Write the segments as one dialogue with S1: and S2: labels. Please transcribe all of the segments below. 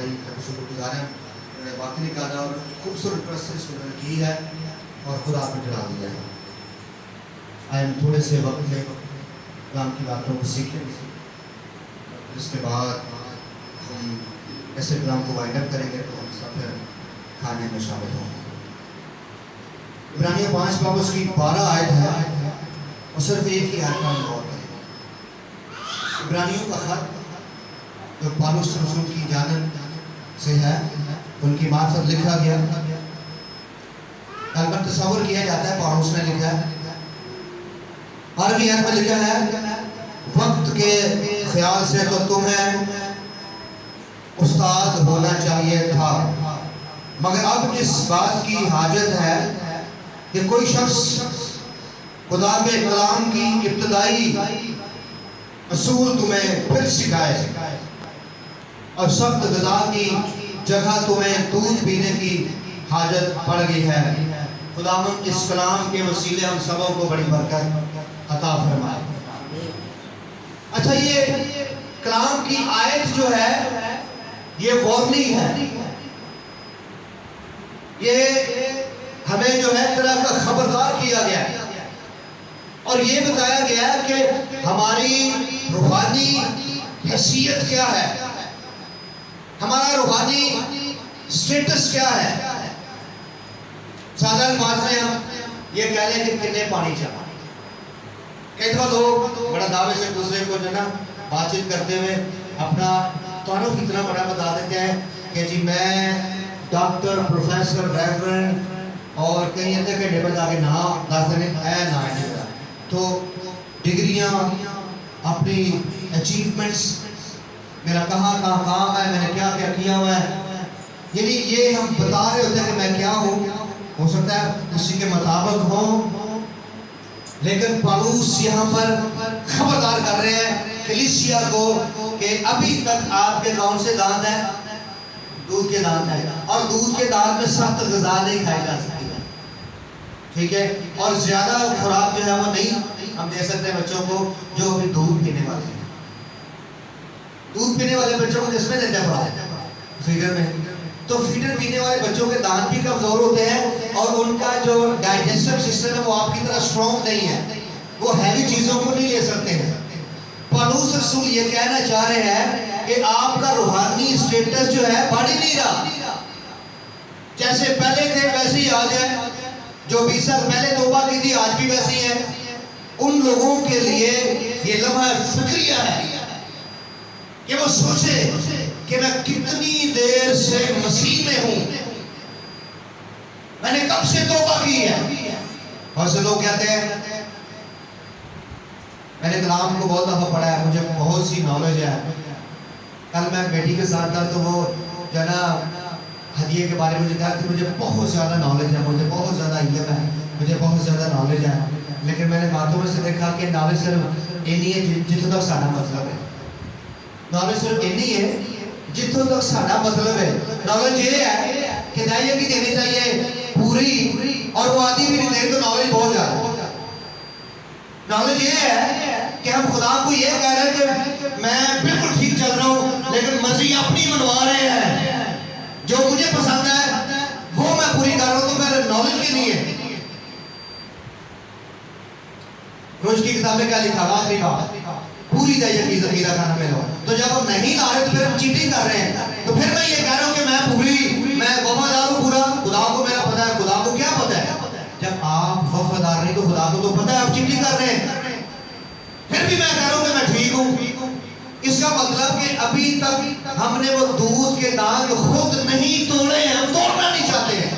S1: بھائی کا شکر گزار ہیں، انہوں نے باقی نکالا اور خوبصورت پرستش انہوں نے کی ہے اور خدا کو جلا دیا ہے. ہم تھوڑے سے وقت میں کلام کی باتوں کو سیکھیں گے، اس کے بعد ہم ایسے کلام کو وائنڈ اپ کریں گے تو ہم سب پھر کھانے میں شامل ہوں گے. عبرانیہ 5 باب اس کی 12 آیت ہے اور صرف ایک ہی آیت پر غور کریں. عبرانیوں کا خط جو پالوس رسول کی جانب سے ہے، ان کی معرفت لکھا گیا. غالباً تصور کیا جاتا ہے پالوس نے لکھا ہے. عربی آیت میں لکھا ہے وقت کے خیال سے تو تمہیں استاد ہونا چاہیے تھا، مگر اب اس بات کی حاجت ہے کہ کوئی شخص خدا کے کلام کی ابتدائی اصول تمہیں پھر سکھائے اور سخت غذا کی جگہ تمہیں دودھ پینے کی حاجت پڑ گئی ہے. خداوند اس کلام کے وسیلے ہم سبوں کو بڑی برکت عطا فرمائے. اچھا، یہ کلام کی آیت جو ہے یہ وارننگ ہے، یہ ہمیں جو ہے طرح کا خبردار کیا گیا ہے اور یہ بتایا گیا ہے کہ ہماری روحانی حیثیت کیا ہے، ہمارا روحانی سٹیٹس کیا ہے. سادہ الفاظ میں ہم یہ کہہ لیں کہ کتنے پانی چاہیے. کئی دفعہ لوگ بڑا دعوے سے دوسرے کو جو نا بات چیت کرتے ہوئے اپنا تعارف اتنا بڑا بتا دیتے ہیں کہ جی میں ڈاکٹر، پروفیسر، ریورنڈ اور کئی اندر کے ڈیبل آگے نام دس دینے نہ تو ڈگریاں، اپنی اچیومنٹس، میرا کہاں کام ہے، میں نے کیا کیا کیا ہوا ہے، یعنی یہ ہم بتا رہے ہوتے ہیں کہ میں کیا ہوں. ہو سکتا ہے اسی کے مطابق ہوں، لیکن پالوس یہاں پر خبردار کر رہے ہیں کلیسیا کو کہ ابھی تک آپ کے کون سے دانت ہیں؟ دودھ کے دانت ہیں، اور دودھ کے دانت میں سخت غذا نہیں کھائی جا سکتی ہے. ٹھیک ہے، اور زیادہ خوراک جو ہے وہ نہیں ہم دے سکتے بچوں کو جو ابھی دودھ پینے والے ہیں. دودھ پینے والے بچوں کو کس میں دیتے ہیں؟ فیڈر میں. تو فیڈر پینے والے بچوں کے دانت بھی کمزور ہوتے ہیں اور ان کا جو ڈائجسٹو سسٹم ہے وہ آپ کی طرح سٹرونگ نہیں ہے، وہ ہیوی چیزوں کو نہیں لے سکتے ہیں. پالوس رسول یہ کہنا چاہ رہے ہیں کہ آپ کا روحانی سٹیٹس جو ہے بڑھ ہی نہیں رہا، جیسے پہلے تھے ویسے ہی آج ہے. جو 20 سال پہلے توبہ کی تھی آج بھی ویسے ہی ہے. ان لوگوں کے لیے یہ لمحہ فکریہ ہے کہ وہ سوچے کہ میں کتنی دیر سے مسیح میں ہوں، میں نے کب سے توبہ کی ہے. بہت سے لوگ کہتے ہیں میں نے کلام کو بہت دفعہ پڑھا ہے، مجھے بہت سی نالج ہے. کل میں بیٹی کے ساتھ تھا تو وہ جو نا ہدیے کے بارے میں مجھے کہا کہ مجھے بہت زیادہ نالج ہے، مجھے بہت زیادہ علم ہے، مجھے بہت زیادہ نالج ہے. لیکن میں نے باتوں میں سے دیکھا کہ نالج صرف اینی ہے جتوں تک سارا مطلب ہے. نالج صرف اینی ہے جتوں تک سارا مطلب ہے. نالج یہ ہے کہ ہدایت بھی دینی چاہیے پوری اور وہ آدھی بھی نہیں دے تو نالج بہت زیادہ. نالج یہ ہے کہ ہم خدا کو یہ کہہ رہے ہیں کہ میں بالکل ٹھیک چل رہا ہوں لیکن مرضی اپنی منوا رہے ہیں، جو مجھے پسند ہے وہ میں پوری کر رہا ہوں. تو میرے نالج کے لیے روز کی کتاب میں کیا لکھا ہوا؟ آخری بات پوری دہیت کی ذخیرہ خانہ میں لو. تو جب ہم نہیں لا رہے تو پھر ہم چیٹنگ کر رہے ہیں. تو پھر میں یہ کہہ رہا ہوں کہ میں وفادار ہوں پورا. خدا کو میرا پتہ ہے، خدا کو کیا پتہ ہے؟ جب آپ وفادار نہیں تو خدا کو تو پتہ ہے آپ چیٹنگ کر رہے ہیں. پھر بھی میں کہہ رہا ہوں کہ میں ٹھیک ہوں. اس کا مطلب کہ ابھی تک ہم نے وہ دودھ کے دانت خود نہیں توڑے ہیں، ہم توڑنا نہیں چاہتے ہیں،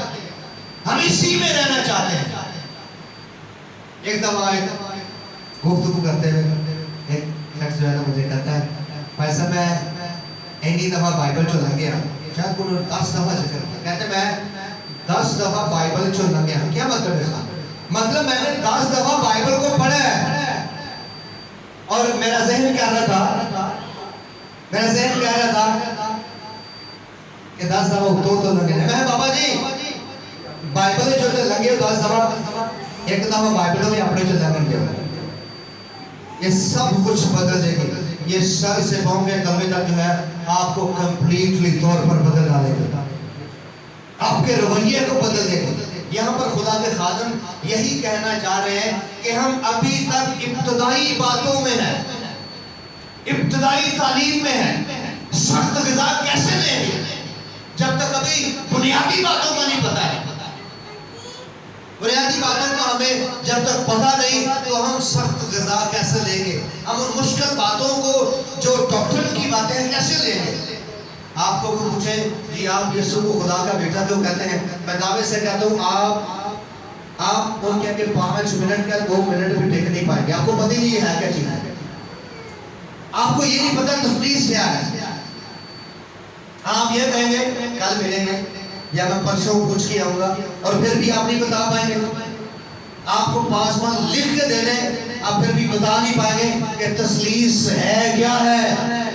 S1: ہم اسی میں رہنا چاہتے ہیں. ایک دفعہ گفتگو کرتے ہوئے ایک شخص جو ہے نا مجھے کہتا ہے بھائی صاحب میں اینی دفعہ بائبل چو لگ گیا، شاید کو 10 دفعہ ذکر کرتا. کہتے میں 10 دفعہ بائبل چو لگ گیا. کیا مطلب ہے اس کا؟ مطلب میں نے 10 دفعہ بائبل کو پڑھا ہے اور میرا ذہن کہہ رہا تھا کہ 10 دفعہ تو لگے. میں بابا جی بائبل جو لگے 10 دفعہ، ایک دفعہ بائبل میں اپنے چلنا کر دیا. یہ سب کچھ بدل دے گی. یہ سر سے پاؤں کے کلمے تک جو ہے آپ کو کمپلیٹلی طور پر کے رویے کو بدل دے گی۔ یہاں پر خدا کے خادم یہی کہنا چاہ رہے ہیں کہ ہم ابھی تک ابتدائی باتوں میں ہیں، ابتدائی تعلیم میں ہیں۔ سخت غذا کیسے لیں گے جب تک ابھی بنیادی باتوں کا نہیں پتا ہے؟ بنیادی باتوں کا ہمیں جب تک پتا نہیں تو ہم سخت غذا کیسے لیں گے؟ ہم ان مشکل باتوں کو جو ڈاکٹر کی باتیں ہیں کیسے لیں گے؟ آپ کو کوئی پوچھے جی آپ یسوع کو خدا کا بیٹا کیوں کہتے ہیں؟ میں دعوے سے کہتا ہوں آپ ان کے 5 منٹ کا 2 منٹ بھی ٹک نہیں پائیں گے۔ آپ کو پتہ نہیں یہ ہے کیا چیز ہے، آپ کو یہ نہیں پتا تفلیس کیا ہے۔ آپ یہ کہیں گے کل ملیں گے یا میں پرسوں پوچھ کے آؤں گا، اور پھر بھی آپ نہیں بتا پائیں گے۔ آپ کو پاسمان لکھ کے دے دیں، آپ پھر بھی بتا نہیں پائیں گے کہ تثلیث ہے کیا ہے،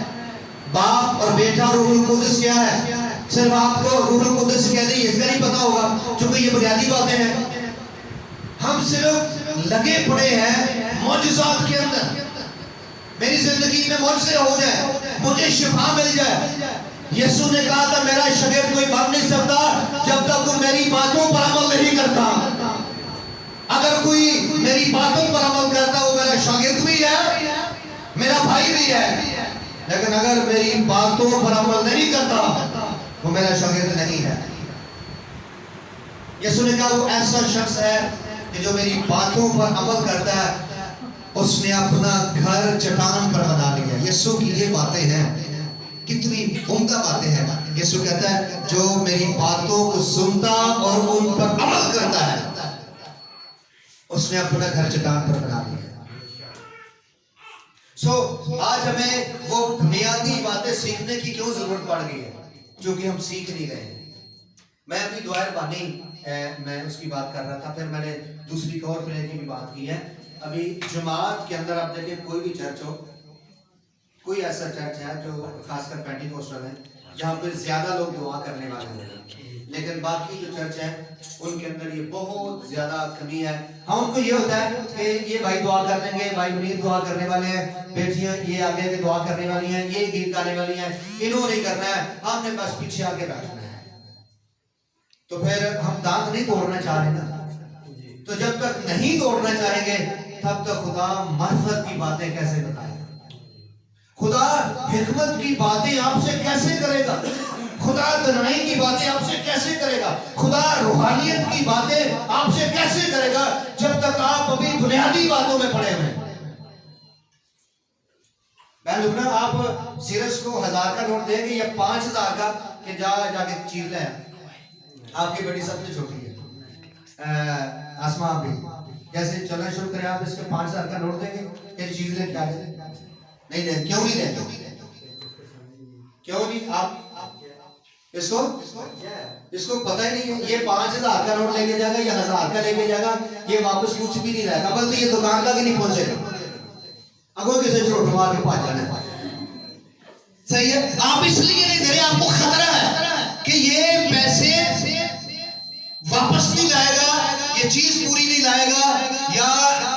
S1: باپ اور بیٹا روح القدس کیا ہے۔ صرف آپ کو روح القدس کہہ دیں اس کا نہیں پتا ہوگا، چونکہ یہ بنیادی باتیں ہیں۔ ہم صرف لگے پڑے ہیں معجزات کے اندر، میری زندگی میں معجزے ہو جائے، مجھے شفا مل جائے۔ یسوع نے کہا تھا میرا شاگرد کوئی بن نہیں سکتا جب تک وہ میری باتوں پر عمل نہیں کرتا۔ اگر کوئی میری باتوں پر عمل کرتا وہ میرا شاگرد بھی ہے، میرا بھائی بھی ہے، لیکن اگر میری باتوں پر عمل نہیں کرتا وہ میرا شاگرد نہیں ہے۔ یسوع نے کہا وہ ایسا شخص ہے کہ جو میری باتوں پر عمل کرتا ہے اس نے اپنا گھر چٹان پر بنا لیا۔ یسوع کی یہ باتیں ہیں، کتنی عمدہ باتیں ہیں۔ یسوع کہتا ہے جو میری باتوں کو سنتا اور ان پر عمل کرتا ہے اس نے اپنا گھر چٹان پر بنا لیا۔ آج ہمیں وہ بنیادی باتیں سیکھنے کی کیوں ضرورت پڑ گئی ہے؟ کیونکہ ہم سیکھ نہیں رہے ہیں۔ میں ابھی دعائے بانی میں اس کی بات کر رہا تھا، پھر میں نے دوسری کور پریئر کی بھی بات کی ہے۔ ابھی جماعت کے اندر آپ دیکھیں کوئی بھی چرچ ہو، کوئی ایسا چرچ ہے جو خاص کر پینٹیکوسٹل ہے جہاں پہ زیادہ لوگ دعا کرنے والے ہیں، لیکن باقی جو چرچ ہیں ان کے اندر یہ بہت زیادہ کمی ہے۔ ہم ان کو یہ ہوتا ہے کہ یہ بھائی دعا کر لیں گے، بھائی منیر دعا کرنے والے ہیں، بیٹیاں یہ آگے کے دعا کرنے والی ہیں، یہ گیت گانے والی ہیں، انہوں نہیں کرنا ہے، ہم نے بس پیچھے آگے بیٹھنا ہے۔ تو پھر ہم دانت نہیں توڑنا چاہ رہے نا۔ تو جب تک نہیں توڑنا چاہیں گے تب تک خدا معرفت کی باتیں کیسے بتائے گا؟ خدا حکمت کی باتیں آپ سے کیسے کرے گا؟ خدا دنائی کی باتیں آپ سے کیسے کرے گا؟ خدا روحانیت کی باتیں آپ سے کیسے کرے گا جب تک آپ ابھی بنیادی باتوں میں پڑے ہوئے ہیں؟ میں لکھنا آپ سیرس کو 1000 کا نوٹ دیں گے یا 5000 کا کہ جا کے چیز لیں۔ آپ کی بیٹی سب سے چھوٹی ہے، آسماں بھی جیسے چلنا شروع کریں آپ اس کے 5000 کا نوٹ دیں گے کہ چیز لیں، کیا دیں؟ نہیں دیں۔ کیوں نہیں دیں؟ کیوں نہیں؟ آپ اس کو پتہ ہی نہیں ہے یہ 5000 کا نوٹ لے کے جائے گا یا 1000 کا لے کے جائے گا، یہ واپس کچھ بھی نہیں رہے گا، بلکہ یہ دکان تک ہی نہیں پہنچے گا، اگوں کسی چھوٹ مار کے پاس جانا ہے۔ صحیح ہے؟ آپ اس لیے نہیں دے رہے، آپ کو خطرہ ہے کہ یہ پیسے واپس نہیں لائے گا، یہ چیز پوری نہیں لائے گا، یا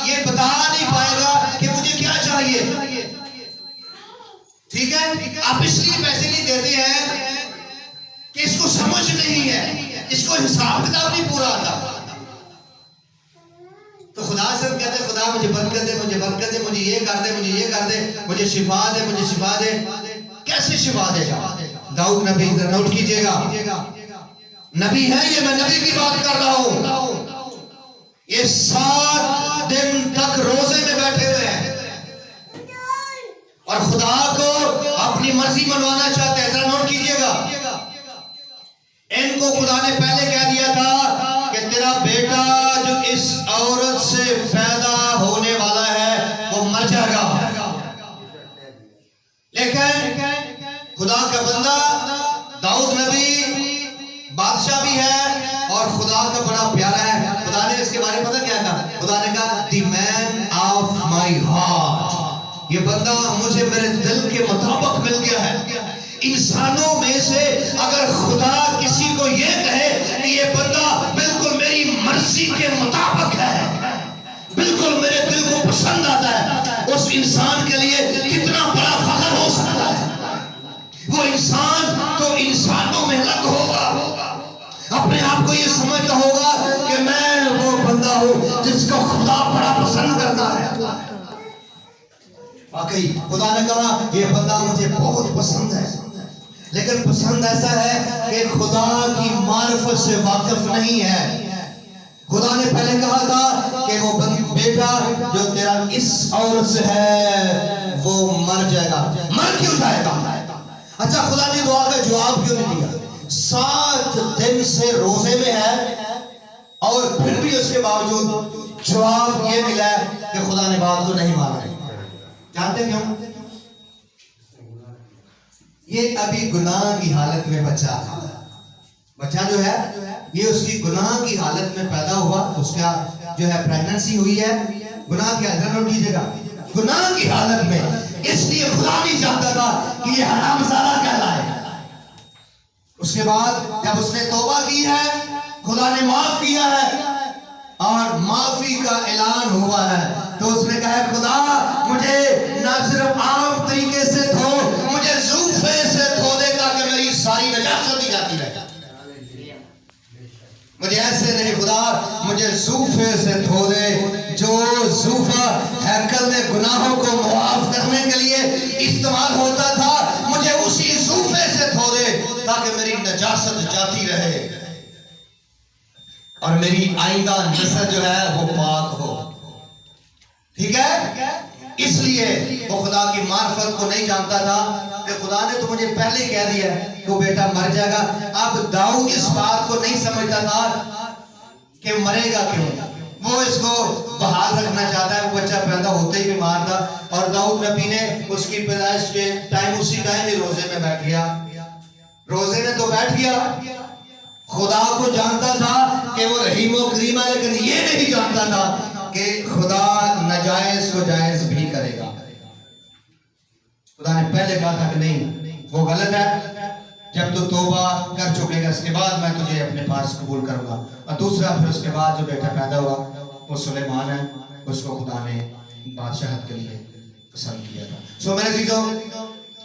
S1: یہ بتا نہیں پائے گا کہ مجھے کیا چاہیے۔ ٹھیک ہے؟ آپ اس لیے پیسے نہیں دیتے ہیں کہ اس کو سمجھ نہیں ہے، اس کو حساب کتاب نہیں پورا آتا۔ تو خدا سے کہتے ہیں خدا مجھے برکت دے، مجھے برکت دے، مجھے یہ کر دے، مجھے یہ کر دے، مجھے شفا دے، مجھے شفا دے۔ کیسے شفا دے گا؟ داؤد نبی نوٹ کیجئے گا، نبی ہے یہ، میں نبی کی بات کر رہا ہوں، یہ 7 دن تک روزے میں بیٹھے ہوئے ہیں اور خدا کو اپنی مرضی منوانا چاہتے ہیں۔ ذرا نوٹ کیجئے گا، ان کو خدا نے پہلے کہہ دیا تھا کہ تیرا بیٹا جو اس عورت سے پیدا ہونے والا ہے وہ مر جائے گا، لیکن خدا کا بندہ داؤد نبی بادشاہ بھی ہے اور خدا کا بڑا پیارا ہے۔ خدا نے اس کے بارے میں پتہ کیا کہا؟ خدا نے کہا دی مین آف مائی ہارٹ، یہ بندہ مجھے میرے دل کے مطابق مل گیا ہے۔ انسانوں میں سے اگر خدا کسی کو یہ کہے کہ یہ بندہ بالکل میری مرضی کے مطابق ہے، بالکل میرے دل کو پسند آتا ہے، اس انسان کے لیے کتنا بڑا فخر ہو سکتا ہے۔ وہ انسان تو انسانوں میں الگ ہوگا، اپنے آپ آپ کو یہ سمجھنا ہوگا کہ میں وہ بندہ ہوں جس کو خدا بڑا پسند کرتا ہے. واقعی خدا نے کہا یہ بندہ مجھے بہت پسند ہے، لیکن پسند ایسا ہے کہ خدا کی معرفت سے واقف نہیں ہے. خدا نے پہلے کہا تھا کہ وہ بیٹا جو تیرا اس عورت سے ہے وہ مر جائے گا. مر کیوں جائے گا؟ اچھا خدا نے دعا کا جواب کیوں نہیں دیا؟ 7 دن سے روزے میں ہے اور پھر بھی اس کے باوجود جواب یہ ملا ہے کہ خدا نے بات کو نہیں مانا ہے. جانتے کیوں؟ یہ ابھی گناہ کی حالت میں بچہ تھا. بچہ جو ہے یہ اس کی گناہ کی حالت میں پیدا ہوا، اس کا جو ہے پریگننسی ہوئی ہے گناہ کی حالت. نوٹ کیجیے گا، گناہ کی حالت میں. اس لیے خدا نہیں چاہتا تھا کہ یہ حرام زادہ کہلائے. اس کے بعد جب اس نے توبہ کی ہے خدا نے معاف کیا ہے اور معافی کا اعلان ہوا ہے تو اس نے کہا خدا مجھے نہ صرف عام طریقے سے دھو، مجھے زوفے سے دھو دے تاکہ میری ساری نجاست ہی جاتی رہے. مجھے ایسے نہیں خدا، مجھے زوفے سے دھو دے. جو زوفہ ہیکل میں گناہوں کو معاف کرنے کے لیے استعمال ہوتا تھا مجھے اسی زوفے سے دھو دے تاکہ میری نجاست جاتی رہے اور میری آئندہ نسل جو ہے وہ پاک ہو. ٹھیک ہے؟ اس لیے وہ خدا کی معرفت کو نہیں جانتا تھا کہ خدا نے تو مجھے پہلے کہہ دیا کہ وہ بیٹا مر جائے گا. اب داؤد اس بات کو نہیں سمجھتا تھا کہ مرے گا کیوں. وہ اس کو بحال رکھنا چاہتا ہے. وہ بچہ پیدا ہوتے ہی بیمار تھا اور داؤد نبی نے اس کی پیدائش کے ٹائم اسی ٹائم ہی روزے میں بیٹھ گیا. روزے میں تو بیٹھ گیا. خدا کو جانتا تھا کہ وہ رحیم و کریم ہے، لیکن یہ نہیں جانتا تھا کہ خدا ناجائز کو جائز بھی کرے گا. خدا نے پہلے کہا تھا کہ نہیں وہ غلط ہے، جب تو توبہ کر چکے گا اس کے بعد میں تجھے اپنے پاس قبول کروں گا. اور دوسرا پھر اس کے بعد جو بیٹا پیدا ہوا وہ سلیمان ہے، اس کو خدا نے بادشاہت کے لیے پسند کیا تھا. سو میرے عزیزوں،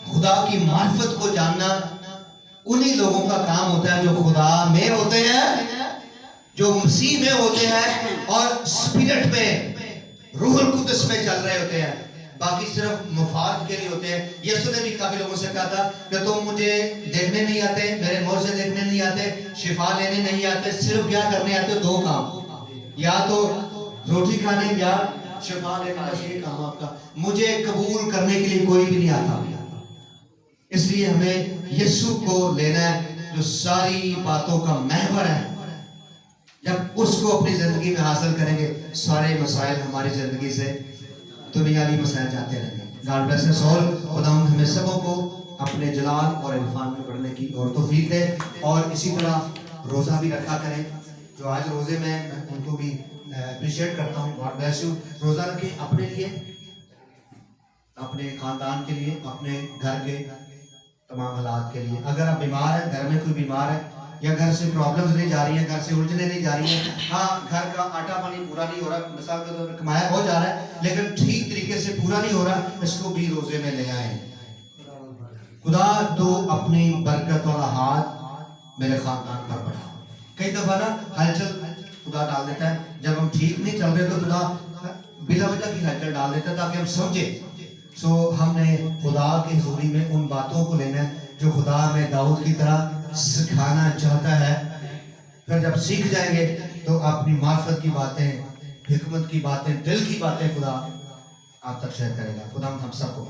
S1: خدا کی معرفت کو جاننا انہی لوگوں کا کام ہوتا ہے جو خدا میں ہوتے ہیں، جو مسیح میں ہوتے ہیں اور اسپرٹ میں روح القدس میں چل رہے ہوتے ہیں. باقی صرف مفاد کے لیے ہوتے ہیں. یسوع نے بھی کافی لوگوں سے کہا تھا کہ تم مجھے دیکھنے نہیں آتے، میرے معجزے دیکھنے نہیں آتے، شفا لینے نہیں آتے، صرف کیا کرنے آتے؟ 2 کام، یا تو روٹی کھانے یا شفا لینے. بس یہ کام آپ کا. مجھے قبول کرنے کے لیے کوئی بھی نہیں آتا. اس لیے ہمیں یسوع کو لینا ہے جو ساری باتوں کا محور ہے. جب اس کو اپنی زندگی میں حاصل کریں گے سارے مسائل ہماری زندگی سے دنیاوی مسائل جاتے رہیں گے. گاڈ بلیس اس آل. خداوند ہمیں سبوں کو اپنے جلال اور عرفان میں بڑھنے کی اور توفیق دے. اور اسی طرح روزہ بھی رکھا کریں. جو آج روزے میں ان کو بھی اپریشیٹ کرتا ہوں. God bless you. روزہ رکھیں اپنے لیے، اپنے خاندان کے لیے، اپنے گھر کے تمام حالات کے لیے. اگر آپ بیمار ہیں، گھر میں کوئی بیمار ہے یا گھر سے پرابلمز نہیں جا رہی ہیں، گھر سے الجھنیں نہیں جا رہی ہیں، ہاں گھر کا آٹا پانی پورا نہیں ہو رہا، مثال کے طور پر کمایا ہو جا رہا ہے لیکن ٹھیک طریقے سے پورا نہیں ہو رہا، اس کو بھی روزے میں لے آئیں. خدا تو اپنی برکت والا ہاتھ میرے خاندان پر بڑھا. کئی دفعہ نا ہلچل خدا ڈال دیتا ہے. جب ہم ٹھیک نہیں چل رہے تو خدا بلا وجہ کی ہلچل ڈال دیتا ہے تاکہ ہم سمجھیں. سو ہم نے خدا کی حضوری میں ان باتوں کو لینا ہے جو خدا ہمیں داؤد کی طرح سکھانا چاہتا ہے. پھر جب سیکھ جائیں گے تو اپنی معرفت کی باتیں، حکمت کی باتیں، دل کی باتیں خدا آپ تک شیئر کرے گا. خدا ہم سب کو